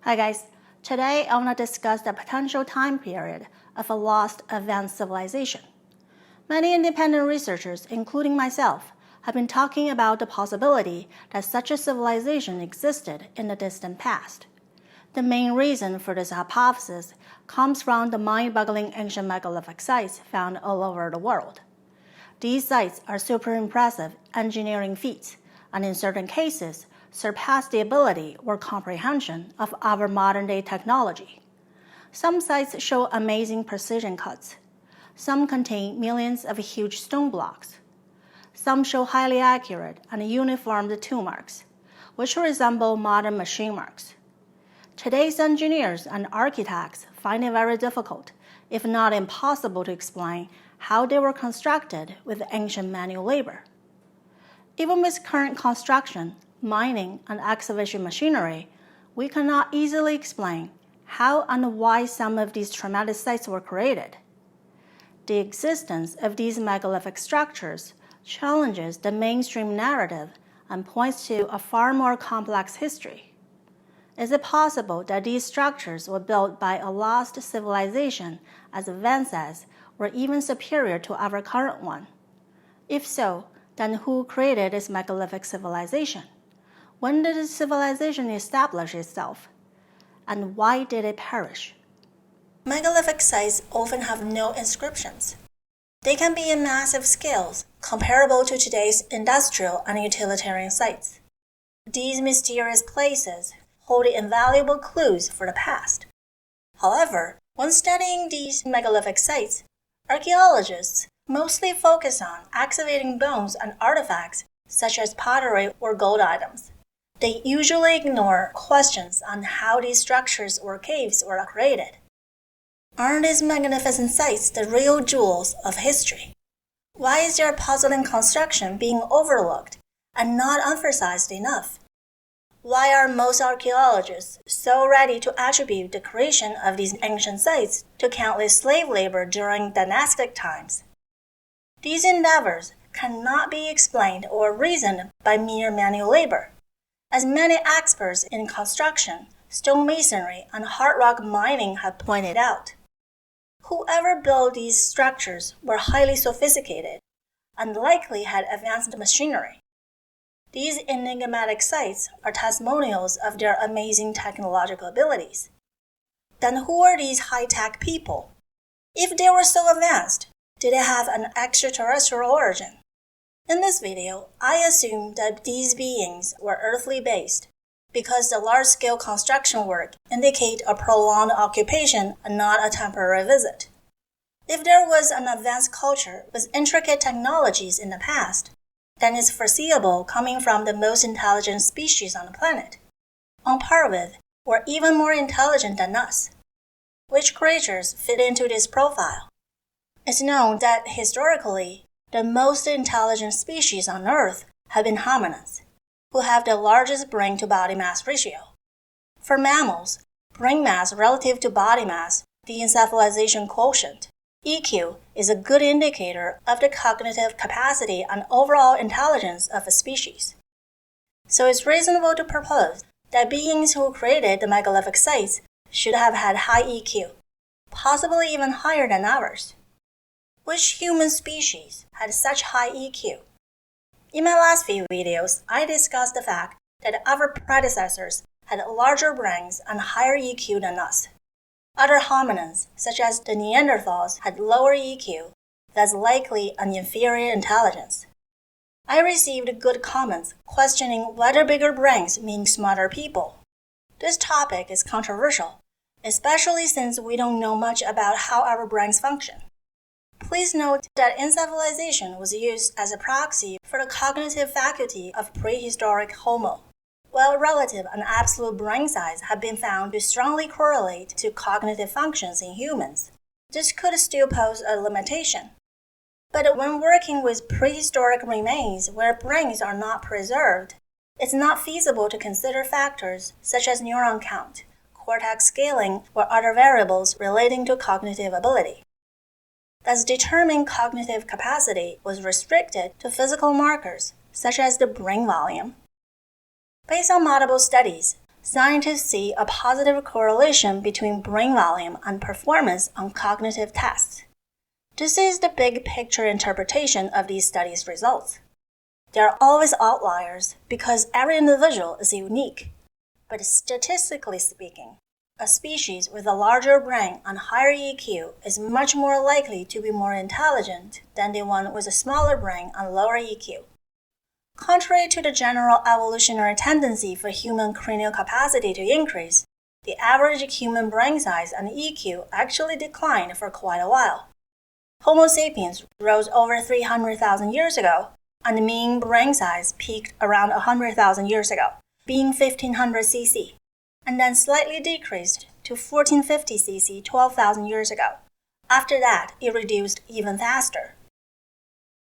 Hi guys, today I want to discuss the potential time period of a lost advanced civilization. Many independent researchers, including myself, have been talking about the possibility that such a civilization existed in the distant past. The main reason for this hypothesis comes from the mind-boggling ancient megalithic sites found all over the world. These sites are super impressive engineering feats, and in certain cases, surpass the ability or comprehension of our modern-day technology. Some sites show amazing precision cuts. Some contain millions of huge stone blocks. Some show highly accurate and uniform tool marks, which resemble modern machine marks. Today's engineers and architects find it very difficult, if not impossible, to explain how they were constructed with ancient manual labor. Even with current construction, mining, and excavation machinery, we cannot easily explain how and why some of these tremendous sites were created. The existence of these megalithic structures challenges the mainstream narrative and points to a far more complex history. Is it possible that these structures were built by a lost civilization as advanced as or even superior to our current one? If so, then who created this megalithic civilization? When did this civilization establish itself? And why did it perish? Megalithic sites often have no inscriptions. They can be in massive scales, comparable to today's industrial and utilitarian sites. These mysterious places hold invaluable clues for the past. However, when studying these megalithic sites, archaeologists mostly focus on excavating bones and artifacts such as pottery or gold items. They usually ignore questions on how these structures or caves were created. Aren't these magnificent sites the real jewels of history? Why is their puzzling construction being overlooked and not emphasized enough? Why are most archaeologists so ready to attribute the creation of these ancient sites to countless slave labor during dynastic times? These endeavors cannot be explained or reasoned by mere manual labor. As many experts in construction, stonemasonry, and hard rock mining have pointed out, whoever built these structures were highly sophisticated and likely had advanced machinery. These enigmatic sites are testimonials of their amazing technological abilities. Then who are these high-tech people? If they were so advanced, did they have an extraterrestrial origin? In this video, I assume that these beings were earthly based because the large-scale construction work indicate a prolonged occupation and not a temporary visit. If there was an advanced culture with intricate technologies in the past, then it's foreseeable coming from the most intelligent species on the planet, on par with or even more intelligent than us. Which creatures fit into this profile? It's known that historically, the most intelligent species on Earth have been hominids, who have the largest brain-to-body mass ratio. For mammals, brain mass relative to body mass, the encephalization quotient, EQ, is a good indicator of the cognitive capacity and overall intelligence of a species. So it's reasonable to propose that beings who created the megalithic sites should have had high EQ, possibly even higher than ours. Which human species had such high EQ? In my last few videos, I discussed the fact that our predecessors had larger brains and higher EQ than us. Other hominins, such as the Neanderthals, had lower EQ, thus likely an inferior intelligence. I received good comments questioning whether bigger brains mean smarter people. This topic is controversial, especially since we don't know much about how our brains function. Please note that encephalization was used as a proxy for the cognitive faculty of prehistoric Homo, while relative and absolute brain size have been found to strongly correlate to cognitive functions in humans. This could still pose a limitation. But when working with prehistoric remains where brains are not preserved, it's not feasible to consider factors such as neuron count, cortex scaling, or other variables relating to cognitive ability. Thus, determining cognitive capacity was restricted to physical markers, such as the brain volume. Based on multiple studies, scientists see a positive correlation between brain volume and performance on cognitive tests. This is the big picture interpretation of these studies' results. There are always outliers because every individual is unique. But statistically speaking, a species with a larger brain and higher EQ is much more likely to be more intelligent than the one with a smaller brain and lower EQ. Contrary to the general evolutionary tendency for human cranial capacity to increase, the average human brain size and EQ actually declined for quite a while. Homo sapiens rose over 300,000 years ago, and the mean brain size peaked around 100,000 years ago, being 1500 cc, and then slightly decreased to 1450 cc 12,000 years ago. After that, it reduced even faster.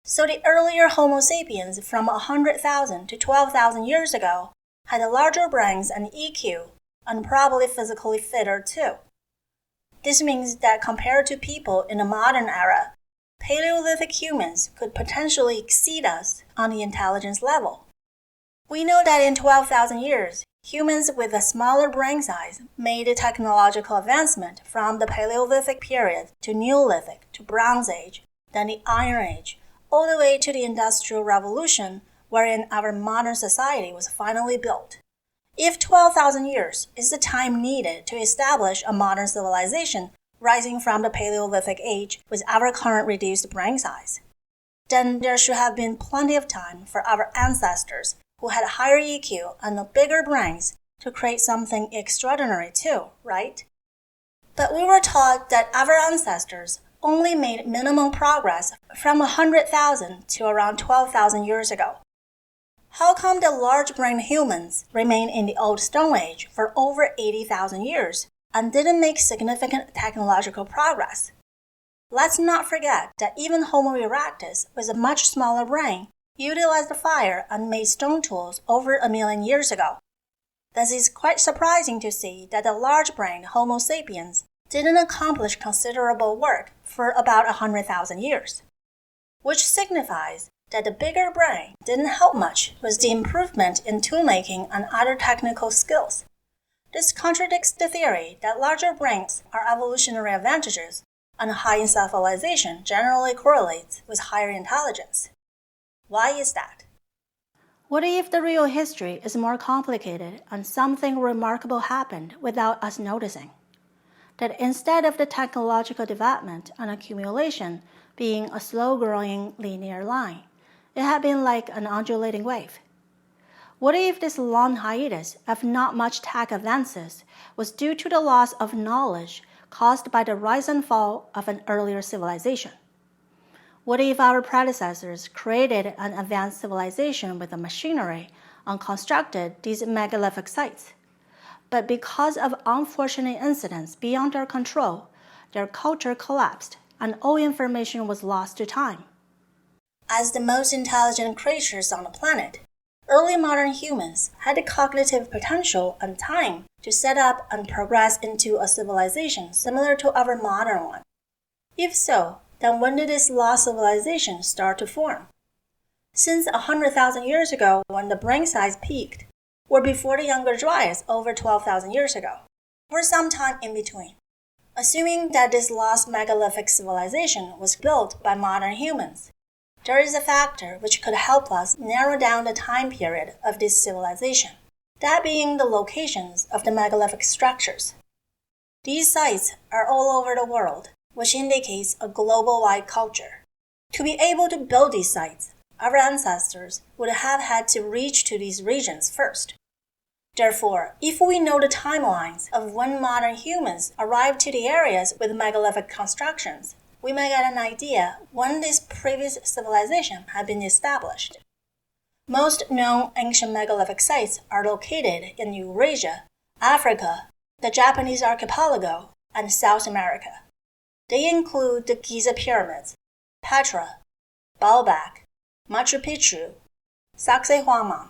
So the earlier Homo sapiens from 100,000 to 12,000 years ago had larger brains and EQ, and probably physically fitter too. This means that compared to people in the modern era, Paleolithic humans could potentially exceed us on the intelligence level. We know that in 12,000 years, humans with a smaller brain size made a technological advancement from the Paleolithic period to Neolithic to Bronze Age, then the Iron Age, all the way to the Industrial Revolution, wherein our modern society was finally built. If 12,000 years is the time needed to establish a modern civilization rising from the Paleolithic age with our current reduced brain size, then there should have been plenty of time for our ancestors who had higher EQ and bigger brains to create something extraordinary too, right? But we were taught that our ancestors only made minimum progress from 100,000 to around 12,000 years ago. How come the large-brained humans remained in the Old Stone Age for over 80,000 years and didn't make significant technological progress? Let's not forget that even Homo erectus, with a much smaller brain, utilized fire and made stone tools over 1 million years ago. Thus it's quite surprising to see that the large-brained Homo sapiens didn't accomplish considerable work for about 100,000 years, which signifies that the bigger brain didn't help much with the improvement in toolmaking and other technical skills. This contradicts the theory that larger brains are evolutionary advantages and high encephalization generally correlates with higher intelligence. Why is that? What if the real history is more complicated and something remarkable happened without us noticing? That instead of the technological development and accumulation being a slow-growing linear line, it had been like an undulating wave. What if this long hiatus of not much tech advances was due to the loss of knowledge caused by the rise and fall of an earlier civilization? What if our predecessors created an advanced civilization with the machinery and constructed these megalithic sites? But because of unfortunate incidents beyond our control, their culture collapsed and all information was lost to time. As the most intelligent creatures on the planet, early modern humans had the cognitive potential and time to set up and progress into a civilization similar to our modern one. If so, then when did this lost civilization start to form? Since 100,000 years ago, when the brain size peaked, or before the Younger Dryas over 12,000 years ago, or sometime in between. Assuming that this lost megalithic civilization was built by modern humans, there is a factor which could help us narrow down the time period of this civilization, that being the locations of the megalithic structures. These sites are all over the world, which indicates a global-wide culture. To be able to build these sites, our ancestors would have had to reach to these regions first. Therefore, if we know the timelines of when modern humans arrived to the areas with megalithic constructions, we may get an idea when this previous civilization had been established. Most known ancient megalithic sites are located in Eurasia, Africa, the Japanese archipelago, and South America. They include the Giza Pyramids, Petra, Baalbek, Machu Picchu, Sacsayhuaman,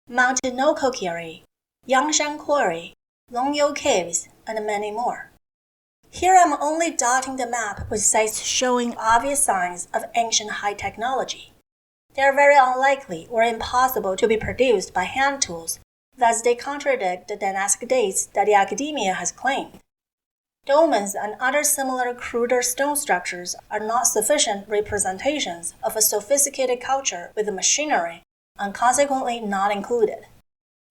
Mount Nokokiri, Yangshan Quarry, Longyou Caves, and many more. Here I'm only dotting the map with sites showing obvious signs of ancient high technology. They are very unlikely or impossible to be produced by hand tools, Thus, they contradict the dynastic dates that the academia has claimed. Dolmens and other similar cruder stone structures are not sufficient representations of a sophisticated culture with machinery and consequently not included.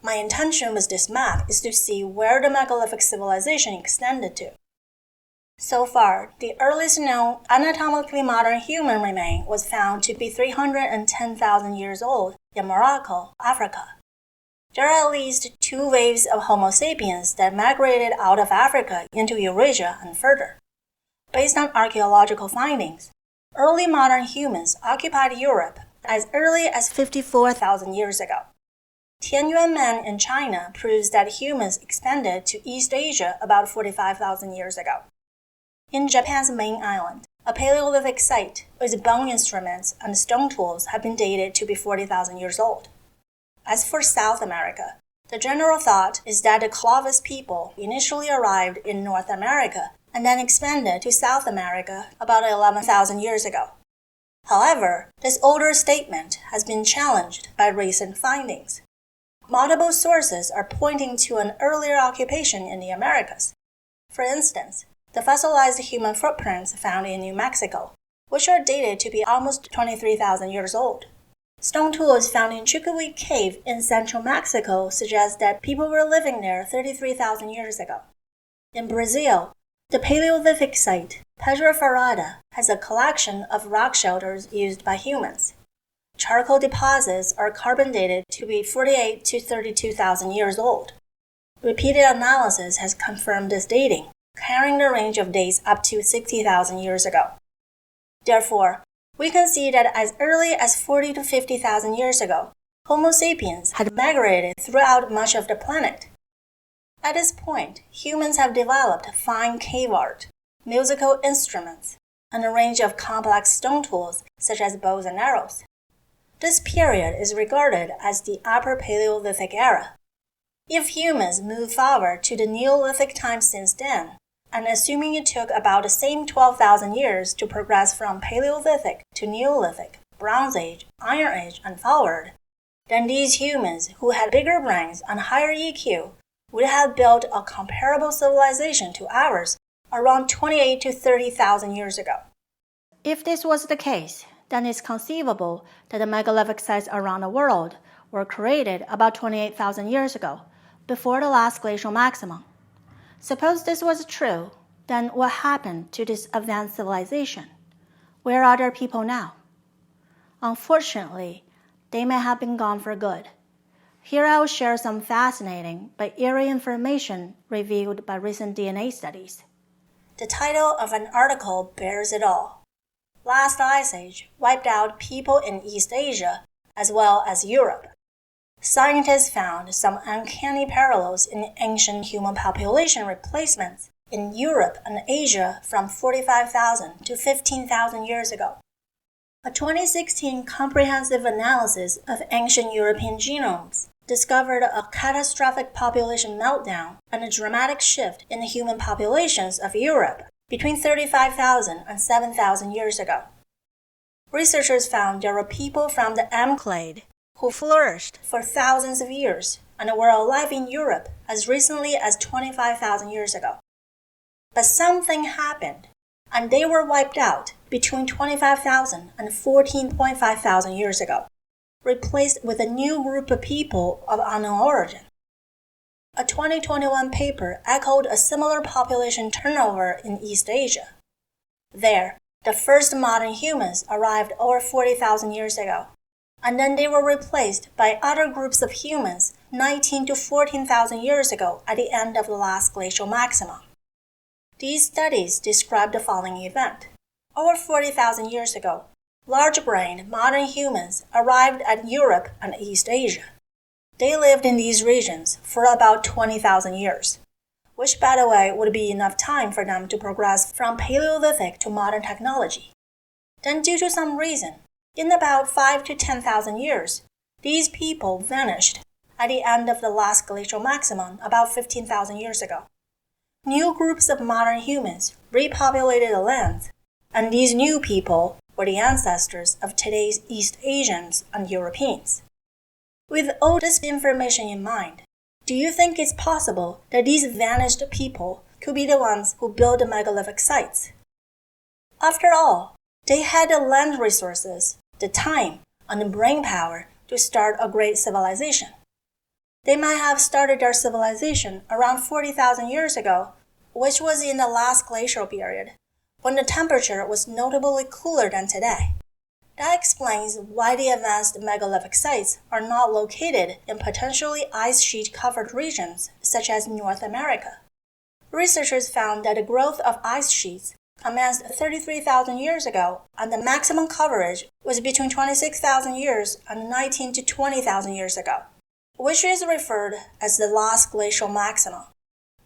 My intention with this map is to see where the megalithic civilization extended to. So far, the earliest known anatomically modern human remain was found to be 310,000 years old in Morocco, Africa. There are at least 2 waves of Homo sapiens that migrated out of Africa into Eurasia and further. Based on archaeological findings, early modern humans occupied Europe as early as 54,000 years ago. Tianyuan Man in China proves that humans expanded to East Asia about 45,000 years ago. In Japan's main island, a Paleolithic site with bone instruments and stone tools have been dated to be 40,000 years old. As for South America, the general thought is that the Clovis people initially arrived in North America and then expanded to South America about 11,000 years ago. However, this older statement has been challenged by recent findings. Multiple sources are pointing to an earlier occupation in the Americas. For instance, the fossilized human footprints found in New Mexico, which are dated to be almost 23,000 years old. Stone tools found in Chucuy Cave in central Mexico suggest that people were living there 33,000 years ago. In Brazil, the Paleolithic site, Pedra Ferrada, has a collection of rock shelters used by humans. Charcoal deposits are carbon dated to be 48 to 32,000 years old. Repeated analysis has confirmed this dating, carrying the range of dates up to 60,000 years ago. Therefore, we can see that as early as 40 to 50,000 years ago, Homo sapiens had migrated throughout much of the planet. At this point, humans have developed fine cave art, musical instruments, and a range of complex stone tools such as bows and arrows. This period is regarded as the Upper Paleolithic era. If humans move forward to the Neolithic time since then, and assuming it took about the same 12,000 years to progress from Paleolithic to Neolithic, Bronze Age, Iron Age, and forward, then these humans who had bigger brains and higher EQ would have built a comparable civilization to ours around 28 to 30,000 years ago. If this was the case, then it's conceivable that the megalithic sites around the world were created about 28,000 years ago, before the last glacial maximum. Suppose this was true, then what happened to this advanced civilization? Where are their people now? Unfortunately, they may have been gone for good. Here I will share some fascinating but eerie information revealed by recent DNA studies. The title of an article bears it all. Last Ice Age wiped out people in East Asia as well as Europe. Scientists found some uncanny parallels in ancient human population replacements in Europe and Asia from 45,000 to 15,000 years ago. A 2016 comprehensive analysis of ancient European genomes discovered a catastrophic population meltdown and a dramatic shift in the human populations of Europe between 35,000 and 7,000 years ago. Researchers found there were people from the M clade who flourished for thousands of years and were alive in Europe as recently as 25,000 years ago. But something happened, and they were wiped out between 25,000 and 14,500 years ago, replaced with a new group of people of unknown origin. A 2021 paper echoed a similar population turnover in East Asia. There, the first modern humans arrived over 40,000 years ago, and then they were replaced by other groups of humans 19 to 14,000 years ago at the end of the last glacial maximum. These studies describe the following event. Over 40,000 years ago, large-brained modern humans arrived at Europe and East Asia. They lived in these regions for about 20,000 years, which by the way would be enough time for them to progress from Paleolithic to modern technology. Then due to some reason, in about 5 to 10,000 years, these people vanished at the end of the last glacial maximum about 15,000 years ago. New groups of modern humans repopulated the land, and these new people were the ancestors of today's East Asians and Europeans. With all this information in mind, Do you think it's possible that these vanished people could be the ones who built the megalithic sites? After all, they had the land resources, the time, and the brain power to start a great civilization. They might have started their civilization around 40,000 years ago, which was in the last glacial period, when the temperature was notably cooler than today. That explains why the advanced megalithic sites are not located in potentially ice sheet-covered regions such as North America. Researchers found that the growth of ice sheets commenced 33,000 years ago, and the maximum coverage was between 26,000 years and 19 to 20,000 years ago, which is referred as the last glacial maximum,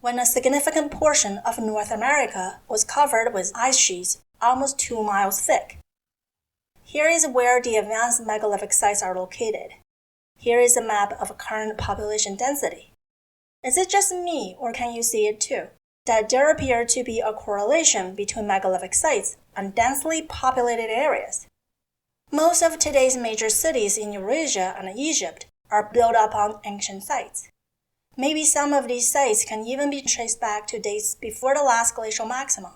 when a significant portion of North America was covered with ice sheets almost 2 miles thick. Here is where the advanced megalithic sites are located. Here is a map of current population density. Is it just me, or can you see it too? That there appeared to be a correlation between megalithic sites and densely populated areas. Most of today's major cities in Eurasia and Egypt are built upon ancient sites. Maybe some of these sites can even be traced back to dates before the last glacial maximum.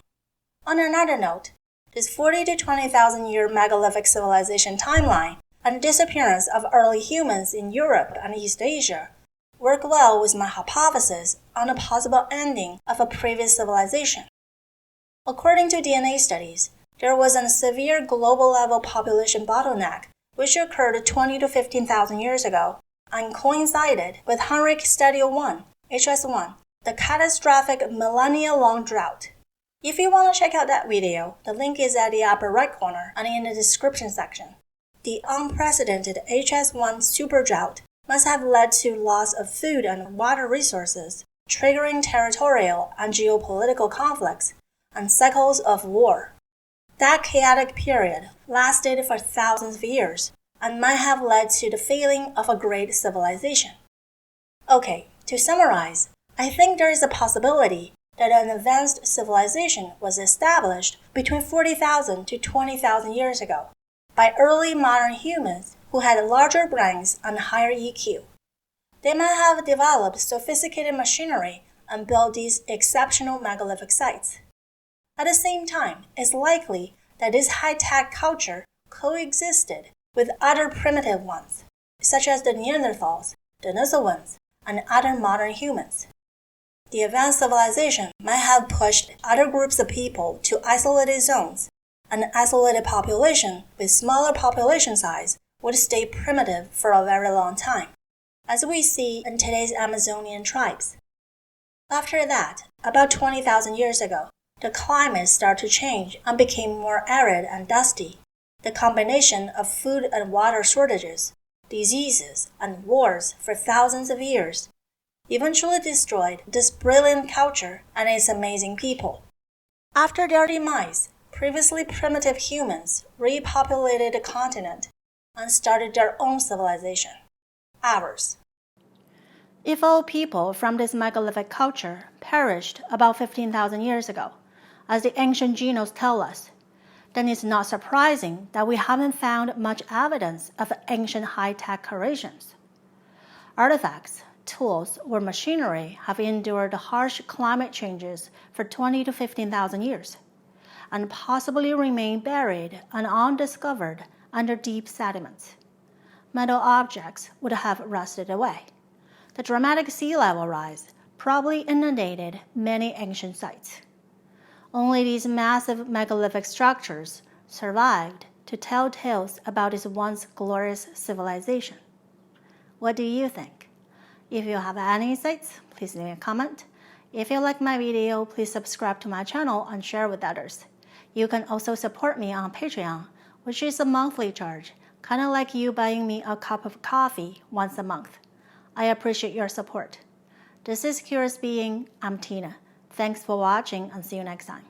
On another note, this 40 to 20,000 year megalithic civilization timeline and disappearance of early humans in Europe and East Asia work well with my hypothesis on a possible ending of a previous civilization. According to DNA studies, there was a severe global-level population bottleneck which occurred 20 to 15,000 years ago and coincided with Henrik Stadio 1, HS1, the catastrophic millennia-long drought. If you want to check out that video, the link is at the upper right corner and in the description section. The unprecedented HS1 super drought must have led to loss of food and water resources, triggering territorial and geopolitical conflicts and cycles of war. That chaotic period lasted for thousands of years and might have led to the failing of a great civilization. Okay, to summarize, I think there is a possibility that an advanced civilization was established between 40,000 to 20,000 years ago by early modern humans who had larger brains and higher EQ. They might have developed sophisticated machinery and built these exceptional megalithic sites. At the same time, it's likely that this high-tech culture coexisted with other primitive ones, such as the Neanderthals, Denisovans, and other modern humans. The advanced civilization might have pushed other groups of people to isolated zones. An isolated population with smaller population size would stay primitive for a very long time, as we see in today's Amazonian tribes. After that, about 20,000 years ago, the climate started to change and became more arid and dusty. The combination of food and water shortages, diseases, and wars for thousands of years eventually destroyed this brilliant culture and its amazing people. After their demise, previously primitive humans repopulated the continent and started their own civilization, ours. If all people from this megalithic culture perished about 15,000 years ago, as the ancient genos tell us, then it's not surprising that we haven't found much evidence of ancient high-tech creations. Artifacts, tools, or machinery have endured harsh climate changes for 20 to 15,000 years, and possibly remain buried and undiscovered under deep sediments. Metal objects would have rusted away. The dramatic sea level rise probably inundated many ancient sites. Only these massive megalithic structures survived to tell tales about its once glorious civilization. What do you think? If you have any insights, please leave a comment. If you like my video, please subscribe to my channel and share with others. You can also support me on Patreon, which is a monthly charge, kind of like you buying me a cup of coffee once a month. I appreciate your support. This is Curious Being. I'm Tina. Thanks for watching and see you next time.